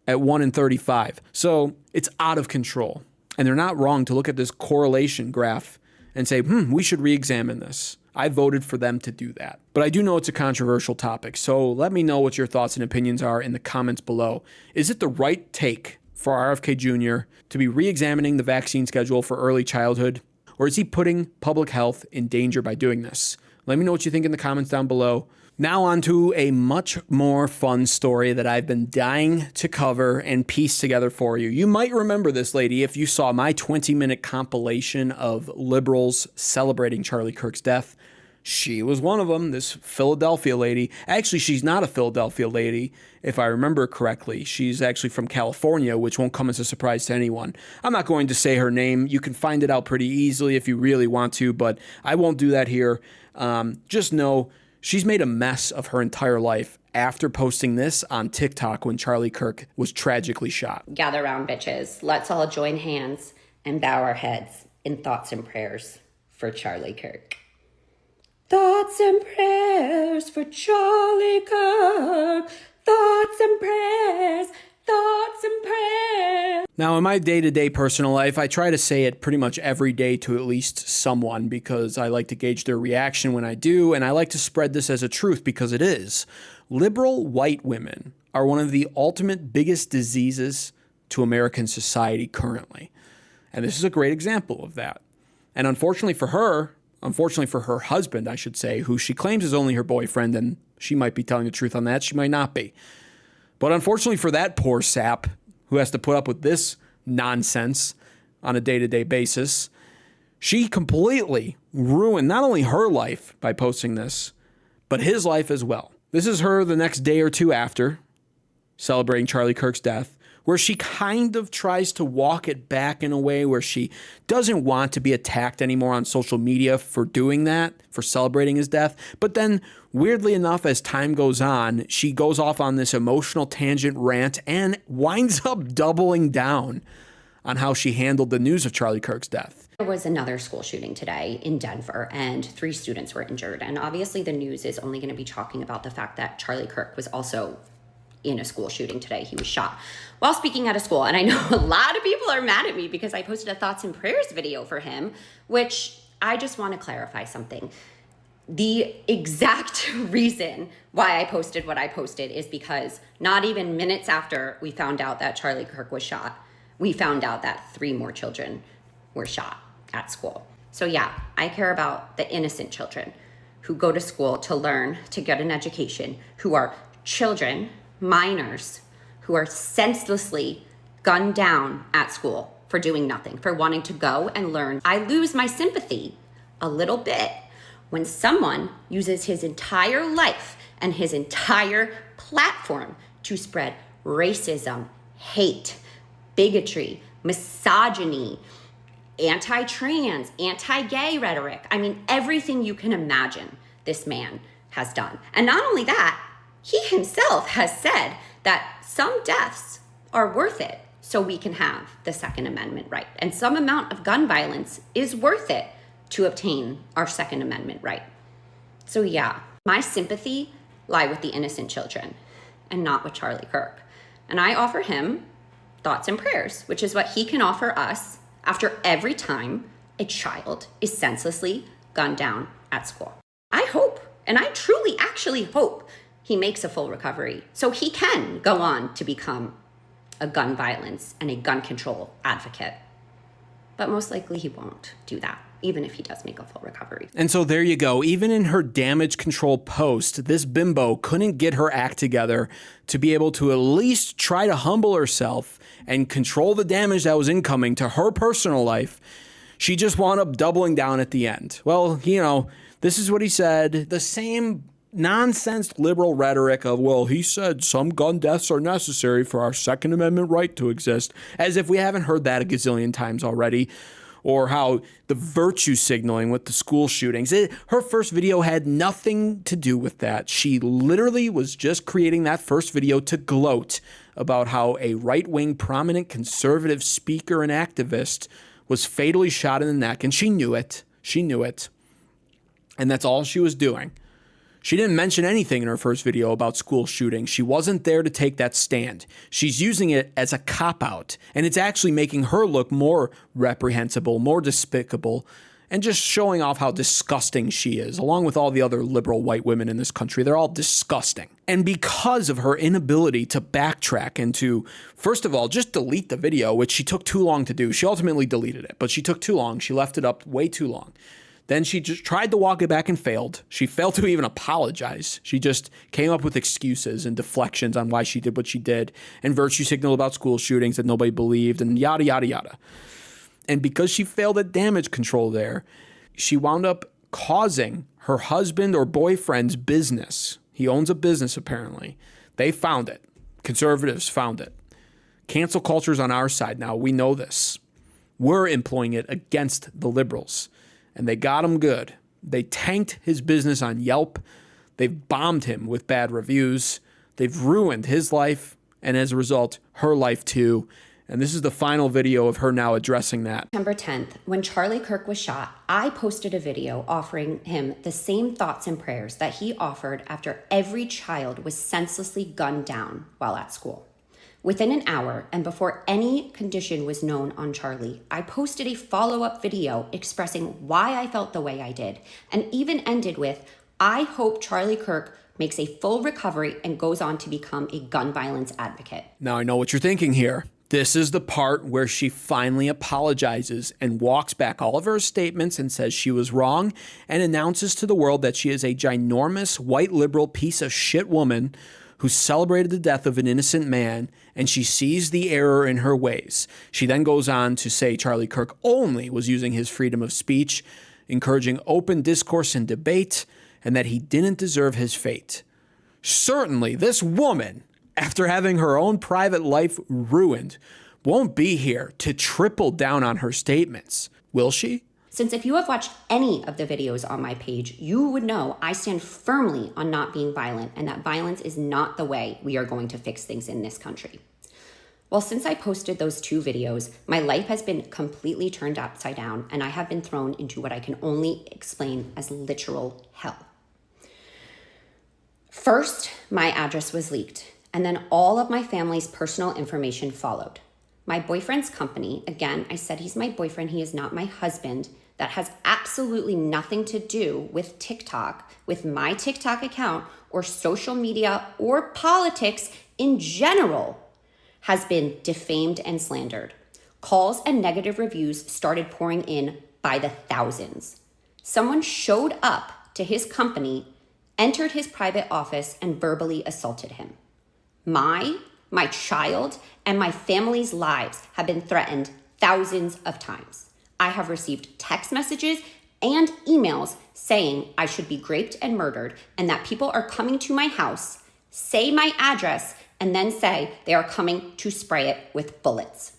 Speaker 1: at 1 in 35. So it's out of control. And they're not wrong to look at this correlation graph and say, we should re-examine this. I voted for them to do that. But I do know it's a controversial topic, so let me know what your thoughts and opinions are in the comments below. Is it the right take for RFK Jr. to be re-examining the vaccine schedule for early childhood, or is he putting public health in danger by doing this? Let me know what you think in the comments down below. Now on to a much more fun story that I've been dying to cover and piece together for you. You might remember this lady if you saw my 20-minute compilation of liberals celebrating Charlie Kirk's death. She was one of them, this Philadelphia lady. Actually, she's not a Philadelphia lady, if I remember correctly. She's actually from California, which won't come as a surprise to anyone. I'm not going to say her name. You can find it out pretty easily if you really want to, but I won't do that here. Just know she's made a mess of her entire life after posting this on TikTok when Charlie Kirk was tragically shot.
Speaker 9: Gather around, bitches. Let's all join hands and bow our heads in thoughts and prayers for Charlie Kirk. Thoughts and prayers for Charlie Kirk. Thoughts and prayers. Thoughts and prayers.
Speaker 1: Now, in my day-to-day personal life, I try to say it pretty much every day to at least someone because I like to gauge their reaction when I do, and I like to spread this as a truth because it is. Liberal white women are one of the ultimate biggest diseases to American society currently. And this is a great example of that. And unfortunately for her husband, I should say, who she claims is only her boyfriend, and she might be telling the truth on that, she might not be. But unfortunately for that poor sap who has to put up with this nonsense on a day-to-day basis, she completely ruined not only her life by posting this, but his life as well. This is her the next day or two after celebrating Charlie Kirk's death, where she kind of tries to walk it back in a way where she doesn't want to be attacked anymore on social media for doing that, for celebrating his death. But then, weirdly enough, as time goes on, she goes off on this emotional tangent rant and winds up doubling down on how she handled the news of Charlie Kirk's death.
Speaker 9: There was another school shooting today in Denver, and 3 students were injured. And obviously the news is only going to be talking about the fact that Charlie Kirk was also in a school shooting today. He was shot while speaking at a school. And I know a lot of people are mad at me because I posted a thoughts and prayers video for him, which I just want to clarify something. The exact reason why I posted what I posted is because not even minutes after we found out that Charlie Kirk was shot, we found out that 3 more children were shot at school. So yeah, I care about the innocent children who go to school to learn, to get an education, who are children, minors, who are senselessly gunned down at school for doing nothing, for wanting to go and learn. I lose my sympathy a little bit when someone uses his entire life and his entire platform to spread racism, hate, bigotry, misogyny, anti-trans, anti-gay rhetoric. I mean, everything you can imagine this man has done. And not only that, he himself has said that some deaths are worth it so we can have the Second Amendment right. And some amount of gun violence is worth it to obtain our Second Amendment right. So yeah, my sympathy lie with the innocent children and not with Charlie Kirk. And I offer him thoughts and prayers, which is what he can offer us after every time a child is senselessly gunned down at school. I hope, and I truly actually hope, he makes a full recovery so he can go on to become a gun violence and a gun control advocate. But most likely he won't do that, even if he does make a full recovery.
Speaker 1: And so there you go. Even in her damage control post, this bimbo couldn't get her act together to be able to at least try to humble herself and control the damage that was incoming to her personal life. She just wound up doubling down at the end. Well, you know, this is what he said. The same nonsense liberal rhetoric of, well, he said some gun deaths are necessary for our Second Amendment right to exist, as if we haven't heard that a gazillion times already. Or how the virtue signaling with the school shootings. Her first video had nothing to do with that. She literally was just creating that first video to gloat about how a right-wing prominent conservative speaker and activist was fatally shot in the neck, and she knew it. She knew it. And that's all she was doing. She didn't mention anything in her first video about school shootings. She wasn't there to take that stand. She's using it as a cop-out, and it's actually making her look more reprehensible, more despicable, and just showing off how disgusting she is, along with all the other liberal white women in this country. They're all disgusting. And because of her inability to backtrack and to, first of all, just delete the video, which she took too long to do. She ultimately deleted it, but she took too long. She left it up way too long. Then she just tried to walk it back and failed. She failed to even apologize. She just came up with excuses and deflections on why she did what she did and virtue signaled about school shootings that nobody believed and yada, yada, yada. And because she failed at damage control there, she wound up causing her husband or boyfriend's business. He owns a business, apparently. They found it. Conservatives found it. Cancel culture's on our side now. We know this. We're employing it against the liberals. And they got him good. They tanked his business on Yelp. They've bombed him with bad reviews. They've ruined his life, and as a result, her life too. And this is the final video of her now addressing that.
Speaker 9: September 10th, when Charlie Kirk was shot, I posted a video offering him the same thoughts and prayers that he offered after every child was senselessly gunned down while at school. Within an hour, and before any condition was known on Charlie, I posted a follow-up video expressing why I felt the way I did, and even ended with, I hope Charlie Kirk makes a full recovery and goes on to become a gun violence advocate.
Speaker 1: Now I know what you're thinking here. This is the part where she finally apologizes and walks back all of her statements and says she was wrong and announces to the world that she is a ginormous white liberal piece of shit woman who celebrated the death of an innocent man, and she sees the error in her ways. She then goes on to say Charlie Kirk only was using his freedom of speech, encouraging open discourse and debate, and that he didn't deserve his fate. Certainly, this woman, after having her own private life ruined, won't be here to triple down on her statements. Will she?
Speaker 9: Since if you have watched any of the videos on my page, you would know I stand firmly on not being violent and that violence is not the way we are going to fix things in this country. Well, since I posted those 2 videos, my life has been completely turned upside down and I have been thrown into what I can only explain as literal hell. First, my address was leaked, and then all of my family's personal information followed. My boyfriend's company, again, I said he's my boyfriend, he is not my husband, that has absolutely nothing to do with TikTok, with my TikTok account, or social media, or politics in general, has been defamed and slandered. Calls and negative reviews started pouring in by the thousands. Someone showed up to his company, entered his private office, and verbally assaulted him. My child, and my family's lives have been threatened thousands of times. I have received text messages and emails saying I should be raped and murdered and that people are coming to my house, say my address, and then say they are coming to spray it with bullets.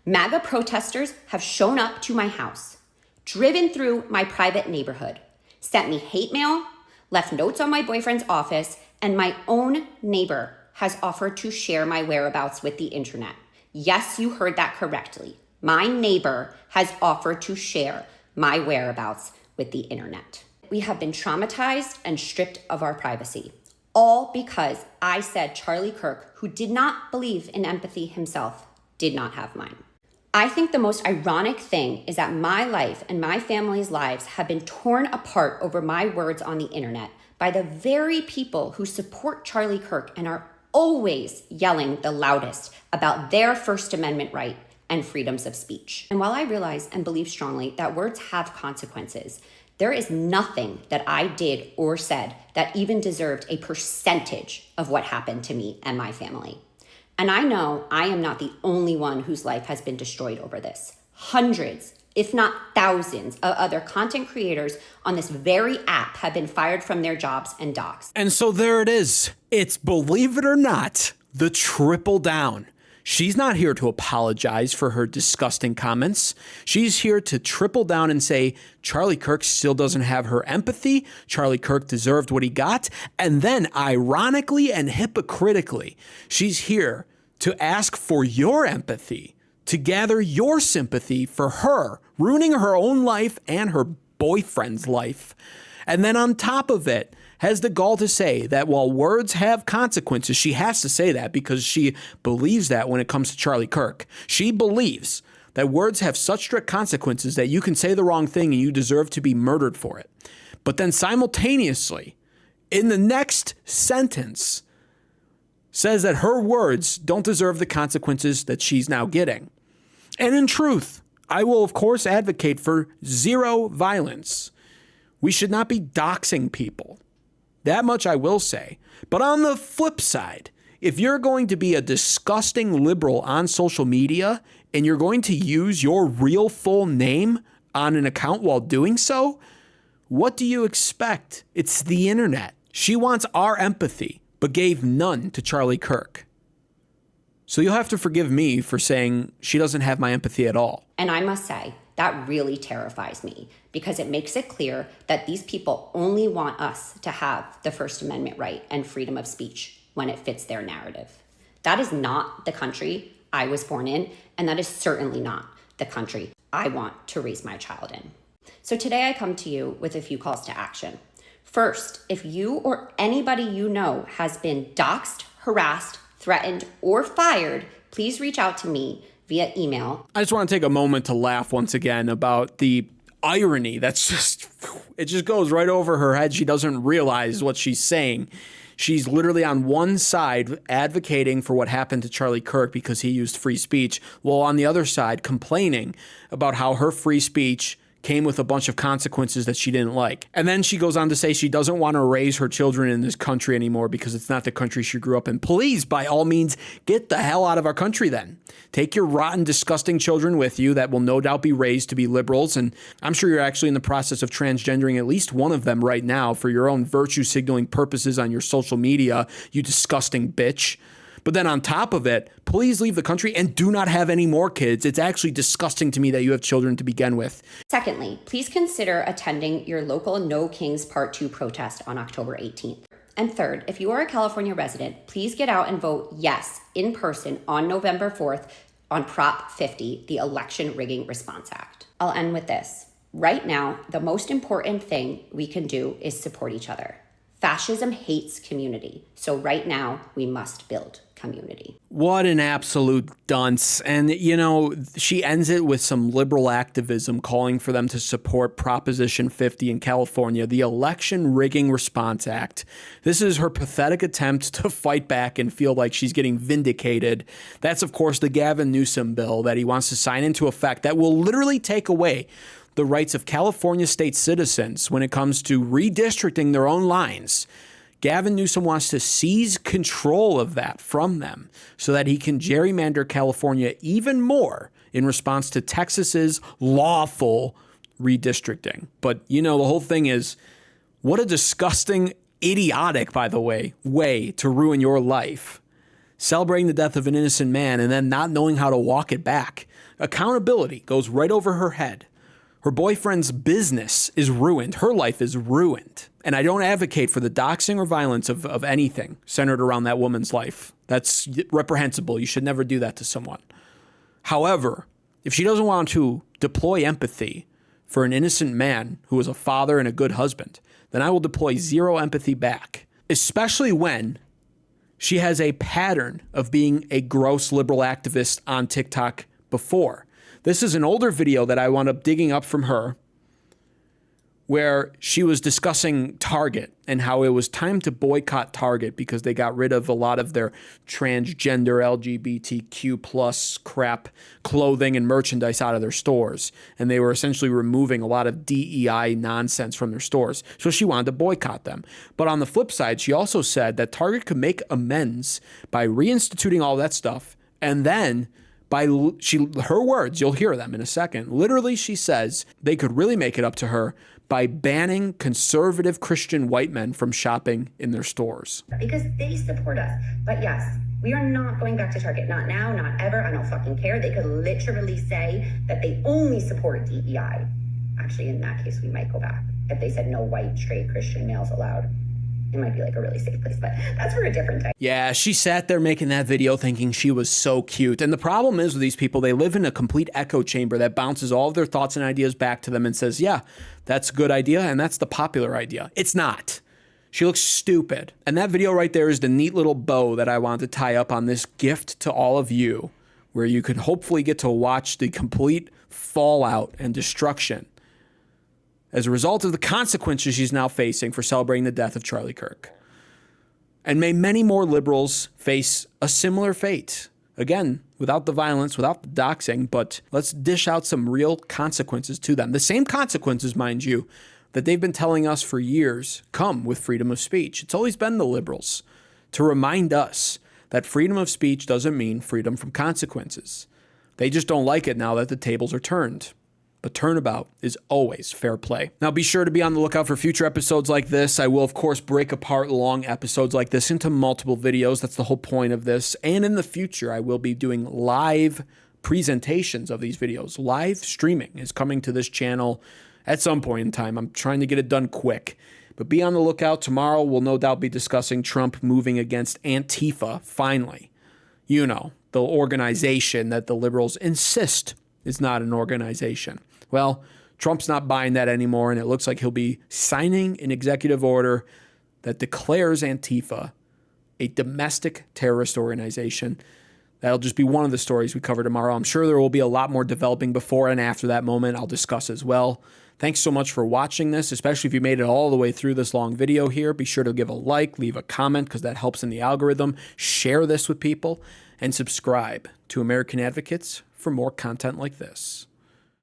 Speaker 9: MAGA protesters have shown up to my house, driven through my private neighborhood, sent me hate mail, left notes on my boyfriend's office, and my own neighbor has offered to share my whereabouts with the internet. Yes, you heard that correctly. My neighbor has offered to share my whereabouts with the internet. We have been traumatized and stripped of our privacy, all because I said Charlie Kirk, who did not believe in empathy himself, did not have mine. I think the most ironic thing is that my life and my family's lives have been torn apart over my words on the internet by the very people who support Charlie Kirk and are always yelling the loudest about their First Amendment right and freedoms of speech. And while I realize and believe strongly that words have consequences, there is nothing that I did or said that even deserved a percentage of what happened to me and my family. And I know I am not the only one whose life has been destroyed over this. Hundreds, if not thousands, of other content creators on this very app have been fired from their jobs and doxxed.
Speaker 1: And so there it is. It's, believe it or not, the triple down. She's not here to apologize for her disgusting comments. She's here to triple down and say Charlie Kirk still doesn't have her empathy. Charlie Kirk deserved what he got. And then, ironically and hypocritically, she's here to ask for your empathy, to gather your sympathy for her, ruining her own life and her boyfriend's life. And then on top of it, has the gall to say that while words have consequences, she has to say that because she believes that when it comes to Charlie Kirk. She believes that words have such strict consequences that you can say the wrong thing and you deserve to be murdered for it. But then simultaneously, in the next sentence, says that her words don't deserve the consequences that she's now getting. And in truth, I will of course advocate for zero violence. We should not be doxing people. That much I will say. But on the flip side, if you're going to be a disgusting liberal on social media and you're going to use your real full name on an account while doing so, what do you expect? It's the internet. She wants our empathy, but gave none to Charlie Kirk. So you'll have to forgive me for saying she doesn't have my empathy at all.
Speaker 9: And I must say, that really terrifies me because it makes it clear that these people only want us to have the First Amendment right and freedom of speech when it fits their narrative. That is not the country I was born in, and that is certainly not the country I want to raise my child in. So today I come to you with a few calls to action. First, if you or anybody you know has been doxxed, harassed, threatened, or fired, please reach out to me via email.
Speaker 1: I just want to take a moment to laugh once again about the irony that's it just goes right over her head. She doesn't realize what she's saying. She's literally on one side advocating for what happened to Charlie Kirk because he used free speech, while on the other side complaining about how her free speech came with a bunch of consequences that she didn't like. And then she goes on to say she doesn't want to raise her children in this country anymore because it's not the country she grew up in. Please, by all means, get the hell out of our country then. Take your rotten, disgusting children with you that will no doubt be raised to be liberals. And I'm sure you're actually in the process of transgendering at least one of them right now for your own virtue signaling purposes on your social media, you disgusting bitch. But then on top of it, please leave the country and do not have any more kids. It's actually disgusting to me that you have children to begin with.
Speaker 9: Secondly, please consider attending your local No Kings Part 2 protest on October 18th. And third, if you are a California resident, please get out and vote yes in person on November 4th on Prop 50, the Election Rigging Response Act. I'll end with this. Right now, the most important thing we can do is support each other. Fascism hates community, so right now we must build community.
Speaker 1: What an absolute dunce. And, you know, she ends it with some liberal activism calling for them to support Proposition 50 in California, the Election Rigging Response Act. This is her pathetic attempt to fight back and feel like she's getting vindicated. That's, of course, the Gavin Newsom bill that he wants to sign into effect that will literally take away the rights of California state citizens when it comes to redistricting their own lines. Gavin Newsom wants to seize control of that from them so that he can gerrymander California even more in response to Texas's lawful redistricting. But, you know, the whole thing is, what a disgusting, idiotic, by the way to ruin your life. Celebrating the death of an innocent man and then not knowing how to walk it back. Accountability goes right over her head. Her boyfriend's business is ruined. Her life is ruined. And I don't advocate for the doxing or violence of anything centered around that woman's life. That's reprehensible. You should never do that to someone. However, if she doesn't want to deploy empathy for an innocent man who is a father and a good husband, then I will deploy zero empathy back, especially when she has a pattern of being a gross liberal activist on TikTok before. This is an older video that I wound up digging up from her where she was discussing Target and how it was time to boycott Target because they got rid of a lot of their transgender LGBTQ plus crap clothing and merchandise out of their stores. And they were essentially removing a lot of DEI nonsense from their stores. So she wanted to boycott them. But on the flip side, she also said that Target could make amends by reinstituting all that stuff. And then her words, you'll hear them in a second. Literally, she says they could really make it up to her by banning conservative Christian white men from shopping in their stores.
Speaker 9: Because they support us. But yes, we are not going back to Target. Not now, not ever. I don't fucking care. They could literally say that they only support DEI. Actually, in that case, we might go back. If they said no white, straight Christian males allowed, it might be like a really safe place, but that's for a different time.
Speaker 1: Yeah, she sat there making that video thinking she was so cute. And the problem is with these people, they live in a complete echo chamber that bounces all of their thoughts and ideas back to them and says, yeah, that's a good idea and that's the popular idea. It's not. She looks stupid. And that video right there is the neat little bow that I wanted to tie up on this gift to all of you, where you could hopefully get to watch the complete fallout and destruction as a result of the consequences she's now facing for celebrating the death of Charlie Kirk. And may many more liberals face a similar fate. Again, without the violence, without the doxing, but let's dish out some real consequences to them. The same consequences, mind you, that they've been telling us for years come with freedom of speech. It's always been the liberals to remind us that freedom of speech doesn't mean freedom from consequences. They just don't like it now that the tables are turned. But turnabout is always fair play. Now be sure to be on the lookout for future episodes like this. I will, of course, break apart long episodes like this into multiple videos. That's the whole point of this. And in the future, I will be doing live presentations of these videos. Live streaming is coming to this channel at some point in time. I'm trying to get it done quick. But be on the lookout. Tomorrow, we'll no doubt be discussing Trump moving against Antifa, finally. You know, the organization that the liberals insist is not an organization. Well, Trump's not buying that anymore, and it looks like he'll be signing an executive order that declares Antifa a domestic terrorist organization. That'll just be one of the stories we cover tomorrow. I'm sure there will be a lot more developing before and after that moment I'll discuss as well. Thanks so much for watching this, especially if you made it all the way through this long video here. Be sure to give a like, leave a comment, because that helps in the algorithm. Share this with people, and subscribe to American Advocates for more content like this.